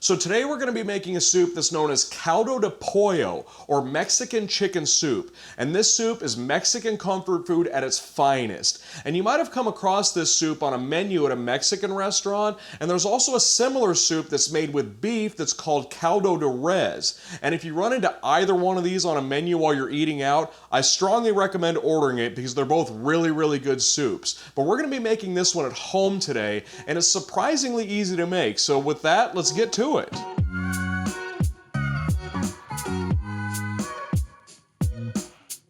So today we're going to be making a soup that's known as Caldo de Pollo, or Mexican chicken soup. And this soup is Mexican comfort food at its finest. And you might have come across this soup on a menu at a Mexican restaurant, and there's also a similar soup that's made with beef that's called Caldo de Res. And if you run into either one of these on a menu while you're eating out, I strongly recommend ordering it because they're both really, really good soups. But we're going to be making this one at home today, and it's surprisingly easy to make. So with that, let's get to it.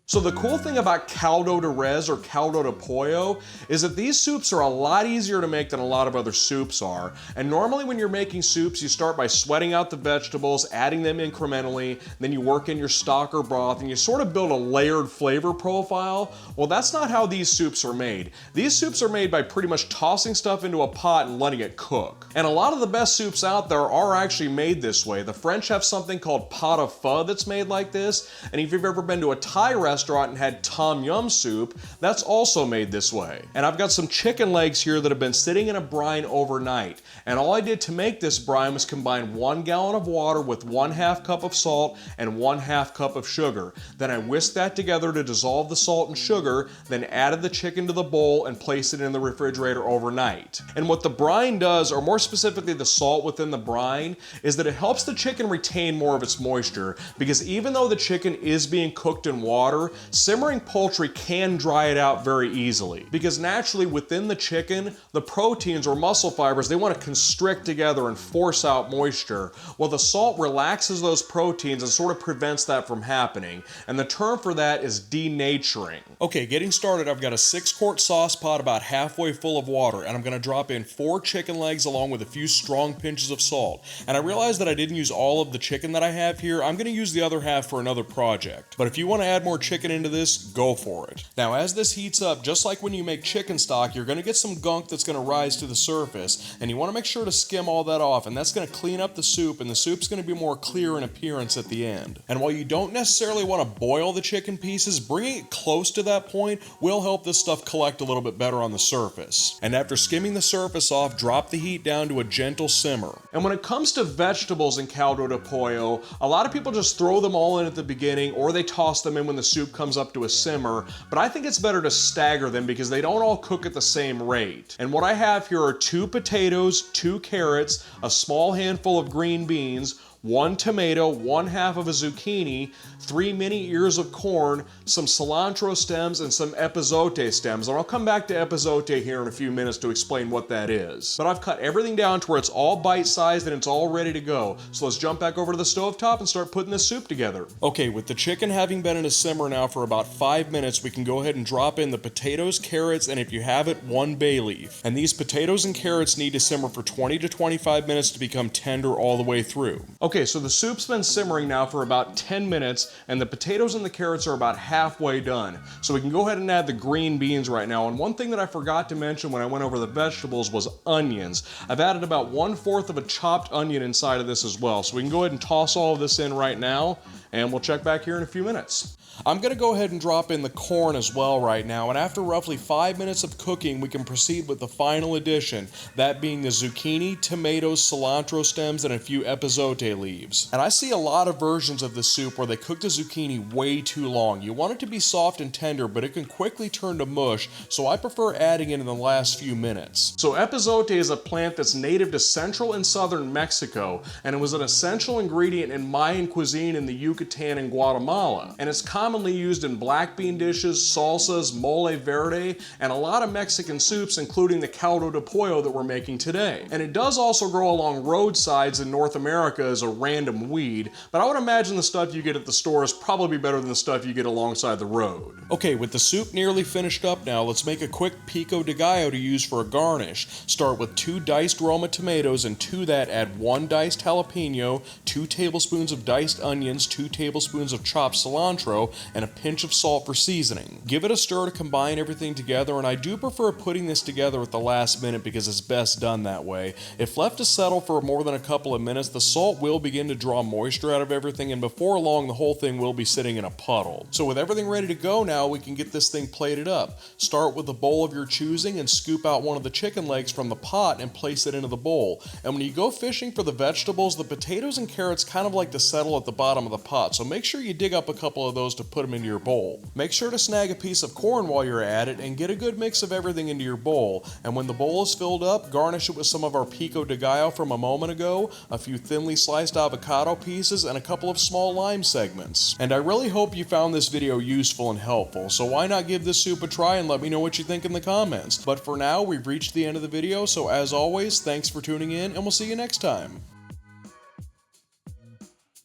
So the cool thing about Caldo de Res or Caldo de Pollo is that these soups are a lot easier to make than a lot of other soups are. And normally when you're making soups, you start by sweating out the vegetables, adding them incrementally, then you work in your stock or broth, and you sort of build a layered flavor profile. Well, that's not how these soups are made. These soups are made by pretty much tossing stuff into a pot and letting it cook. And a lot of the best soups out there are actually made this way. The French have something called pot au feu that's made like this, and if you've ever been to a Thai restaurant and had tom yum soup, that's also made this way. And I've got some chicken legs here that have been sitting in a brine overnight. And all I did to make this brine was combine 1 gallon of water with 1/2 cup of salt and 1/2 cup of sugar. Then I whisked that together to dissolve the salt and sugar, then added the chicken to the bowl and placed it in the refrigerator overnight. And what the brine does, or more specifically the salt within the brine, is that it helps the chicken retain more of its moisture, because even though the chicken is being cooked in water, simmering poultry can dry it out very easily, because naturally within the chicken, the proteins or muscle fibers, they want to constrict together and force out moisture. Well, the salt relaxes those proteins and sort of prevents that from happening. And the term for that is denaturing. Okay, getting started, I've got a 6-quart sauce pot about halfway full of water, and I'm going to drop in 4 chicken legs along with a few strong pinches of salt. And I realized that I didn't use all of the chicken that I have here. I'm going to use the other half for another project. But if you want to add more chicken into this, go for it. Now, as this heats up, just like when you make chicken stock, you're going to get some gunk that's going to rise to the surface, and you want to make sure to skim all that off, and that's going to clean up the soup, and the soup's going to be more clear in appearance at the end. And while you don't necessarily want to boil the chicken pieces, bringing it close to that point will help this stuff collect a little bit better on the surface. And after skimming the surface off, drop the heat down to a gentle simmer. And when it comes to vegetables in Caldo de Pollo, a lot of people just throw them all in at the beginning, or they toss them in when the soup comes up to a simmer, but I think it's better to stagger them because they don't all cook at the same rate. And what I have here are 2 potatoes, 2 carrots, a small handful of green beans, 1 tomato, 1/2 of a zucchini, 3 mini ears of corn, some cilantro stems, and some epazote stems. And I'll come back to epazote here in a few minutes to explain what that is. But I've cut everything down to where it's all bite-sized and it's all ready to go. So let's jump back over to the stovetop and start putting this soup together. Okay, with the chicken having been in a simmer now for about 5 minutes, we can go ahead and drop in the potatoes, carrots, and if you have it, 1 bay leaf. And these potatoes and carrots need to simmer for 20 to 25 minutes to become tender all the way through. Okay, so the soup's been simmering now for about 10 minutes, and the potatoes and the carrots are about halfway done. So we can go ahead and add the green beans right now. And one thing that I forgot to mention when I went over the vegetables was onions. I've added about 1/4 of a chopped onion inside of this as well. So we can go ahead and toss all of this in right now, and we'll check back here in a few minutes. I'm going to go ahead and drop in the corn as well right now, and after roughly 5 minutes of cooking, we can proceed with the final addition, that being the zucchini, tomatoes, cilantro stems, and a few epazote leaves. And I see a lot of versions of this soup where they cook the zucchini way too long. You want it to be soft and tender, but it can quickly turn to mush, so I prefer adding it in the last few minutes. So epazote is a plant that's native to central and southern Mexico, and it was an essential ingredient in Mayan cuisine in the Yucatan and Guatemala. And it's commonly used in black bean dishes, salsas, mole verde, and a lot of Mexican soups, including the Caldo de Pollo that we're making today. And it does also grow along roadsides in North America as a random weed, but I would imagine the stuff you get at the store is probably better than the stuff you get alongside the road. Okay, with the soup nearly finished up now, let's make a quick pico de gallo to use for a garnish. Start with 2 diced Roma tomatoes, and to that add 1 diced jalapeno, 2 tablespoons of diced onions, 2 tablespoons of chopped cilantro, and a pinch of salt for seasoning. Give it a stir to combine everything together, and I do prefer putting this together at the last minute because it's best done that way. If left to settle for more than a couple of minutes, the salt will begin to draw moisture out of everything, and before long the whole thing will be sitting in a puddle. So with everything ready to go now, we can get this thing plated up. Start with a bowl of your choosing and scoop out one of the chicken legs from the pot and place it into the bowl. And when you go fishing for the vegetables, the potatoes and carrots kind of like to settle at the bottom of the pot, so make sure you dig up a couple of those to put them into your bowl. Make sure to snag a piece of corn while you're at it and get a good mix of everything into your bowl. And when the bowl is filled up, garnish it with some of our pico de gallo from a moment ago, a few thinly sliced avocado pieces, and a couple of small lime segments. And I really hope you found this video useful and helpful, so why not give this soup a try and let me know what you think in the comments. But for now, we've reached the end of the video, so as always, thanks for tuning in, and we'll see you next time.